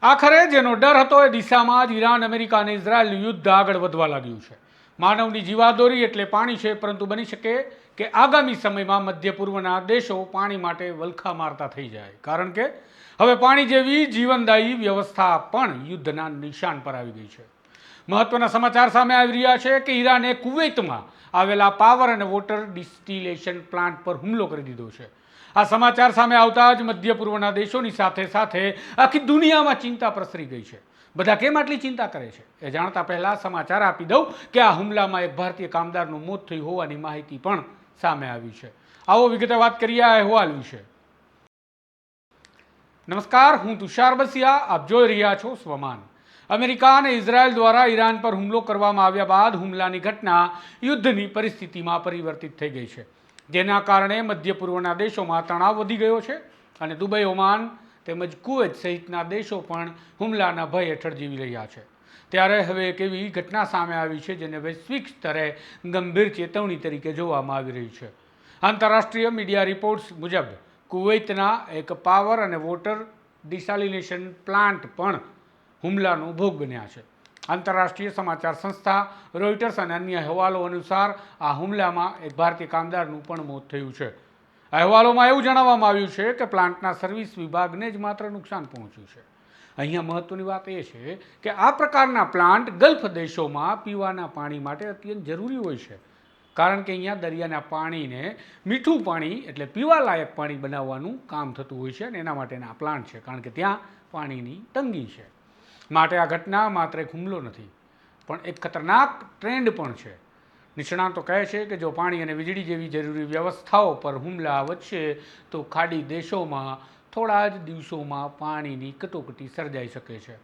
આખરે જેનો ડર હતો એ દિશામાં જ ઈરાન, અમેરિકા અને ઇઝરાયલનું યુદ્ધ આગળ વધવા લાગ્યું છે. માનવની જીવાદોરી એટલે પાણી છે, પરંતુ બની શકે કે આગામી સમયમાં મધ્ય પૂર્વના દેશો પાણી માટે વલખા મારતા થઈ જાય, કારણ કે હવે પાણી જેવી જીવનદાયી વ્યવસ્થા પણ યુદ્ધના નિશાન પર આવી ગઈ છે. મહત્વના સમાચાર સામે આવી રહ્યા છે કે ઈરાને કુવૈતમાં આવેલા પાવર અને વોટર ડિસ્ટિલેશન પ્લાન્ટ પર હુમલો કરી દીધો છે. આ સમાચાર સામે આવતા જ મધ્ય પૂર્વના દેશોની સાથે સાથે આખી દુનિયામાં ચિંતા પ્રસરી ગઈ છે. બધા કેમ આટલી ચિંતા કરે છે એ જાણતા પહેલા સમાચાર આપી દઉં કે આ હુમલામાં એક ભારતીય કામદારનું મોત થયું હોવાની માહિતી પણ સામે આવી છે. આવો વિગતે વાત કરીએ આ અહેવાલ વિશે. નમસ્કાર, હું તુષાર બસિયા, આપ જોઈ રહ્યા છો સ્વમાન. અમેરિકા અને ઇઝરાયલ દ્વારા ઈરાન પર હુમલો કરવામાં આવ્યા બાદ હુમલાની ઘટના યુદ્ધની પરિસ્થિતિમાં પરિવર્તિત થઈ ગઈ છે, જેના કારણે મધ્ય પૂર્વના દેશોમાં તણાવ વધી ગયો છે અને દુબઈ, ઓમાન તેમજ કુવૈત સહિતના દેશો પણ હુમલાના ભય હેઠળ જીવી રહ્યા છે. ત્યારે હવે એક એવી ઘટના સામે આવી છે જેને વૈશ્વિક સ્તરે ગંભીર ચેતવણી તરીકે જોવામાં આવી રહી છે. આંતરરાષ્ટ્રીય મીડિયા રિપોર્ટ્સ મુજબ કુવૈતના એક પાવર અને વોટર ડિસાલિનેશન પ્લાન્ટ પણ હુમલાનો ભોગ બન્યા છે. આંતરરાષ્ટ્રીય સમાચાર સંસ્થા રોઇટર્સ અને અન્ય અહેવાલો અનુસાર આ હુમલામાં એક ભારતીય કામદારનું પણ મોત થયું છે. અહેવાલોમાં એવું જણાવવામાં આવ્યું છે કે પ્લાન્ટના સર્વિસ વિભાગને જ માત્ર નુકસાન પહોંચ્યું છે. અહીંયા મહત્વની વાત એ છે કે આ પ્રકારના પ્લાન્ટ ગલ્ફ દેશોમાં પીવાના પાણી માટે અત્યંત જરૂરી હોય છે, કારણ કે અહીંયા દરિયાના પાણીને મીઠું પાણી એટલે પીવાલાયક પાણી બનાવવાનું કામ થતું હોય છે અને એના માટેના આ પ્લાન્ટ છે, કારણ કે ત્યાં પાણીની તંગી છે. માટે આ ઘટના માત્ર એક હુમલો નથી, પણ એક ખતરનાક ટ્રેન્ડ પણ છે. નિષ્ણાતો કહે છે કે જો પાણી અને વીજળી જેવી જરૂરી વ્યવસ્થાઓ પર હુમલા વધશે તો ખાડી દેશોમાં થોડા જ દિવસોમાં પાણીની કટોકટી સર્જાઈ શકે છે.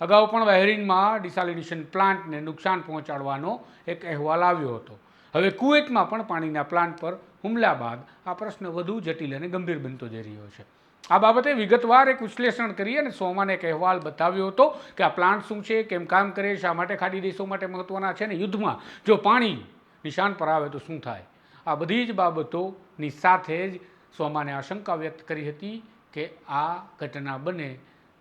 અગાઉ પણ બહેરીનમાં ડિસાલિનેશન પ્લાન્ટને નુકસાન પહોંચાડવાનો એક અહેવાલ આવ્યો હતો. હવે કુવૈતમાં પણ પાણીના પ્લાન્ટ પર હુમલા બાદ આ પ્રશ્ન વધુ જટિલ અને ગંભીર બનતો જઈ રહ્યો છે. આ બાબતે વિગતવાર એક વિશ્લેષણ કરી અને સોમાને એક અહેવાલ બતાવ્યો હતો કે આ પ્લાન્ટ શું છે, કેમ કામ કરે, શા માટે ખાડી દેશો માટે મહત્વના છે, અને યુદ્ધમાં જો પાણી નિશાન પર આવે તો શું થાય. આ બધી જ બાબતોની સાથે જ સોમાને આશંકા વ્યક્ત કરી હતી કે આ ઘટના બને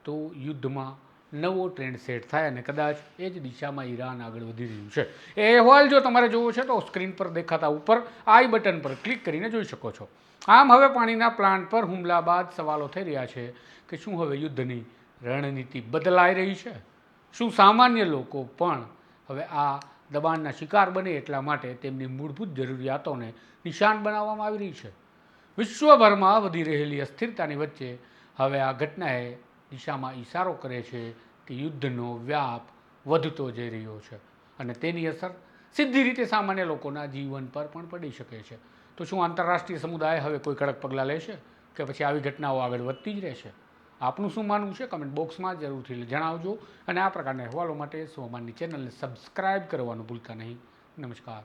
તો યુદ્ધમાં નવો ટ્રેન્ડ સેટ થાય અને કદાચ એ જ દિશામાં ઈરાન આગળ વધી રહ્યું છે. એ અહેવાલ જો તમારે જોવો છે તો સ્ક્રીન પર દેખાતા ઉપર આઈ બટન પર ક્લિક કરીને જોઈ શકો છો. આમ હવે પાણીના પ્લાન્ટ પર હુમલા બાદ સવાલો થઈ રહ્યા છે કે શું હવે યુદ્ધની રણનીતિ બદલાઈ રહી છે? શું સામાન્ય લોકો પણ હવે આ દબાણના શિકાર બને એટલા માટે તેમની મૂળભૂત જરૂરિયાતોને નિશાન બનાવવામાં આવી રહી છે? વિશ્વભરમાં વધી રહેલી અસ્થિરતાની વચ્ચે હવે આ ઘટનાએ દિશામાં ઇશારો કરે છે કે યુદ્ધનો વ્યાપ વધતો જઈ રહ્યો છે અને તેની અસર સીધી રીતે સામાન્ય લોકોના જીવન પર પણ પડી શકે છે. તો શું આંતરરાષ્ટ્રીય સમુદાય હવે કોઈ કડક પગલાં લેશે કે પછી આવી ઘટનાઓ આગળ વધતી જ રહેશે? આપનું શું માનવું છે? કમેન્ટ બોક્સમાં જરૂરથી જણાવજો અને આ પ્રકારના અહેવાલો માટે સોમાનની ચેનલને સબસ્ક્રાઈબ કરવાનું ભૂલતા નહીં. નમસ્કાર.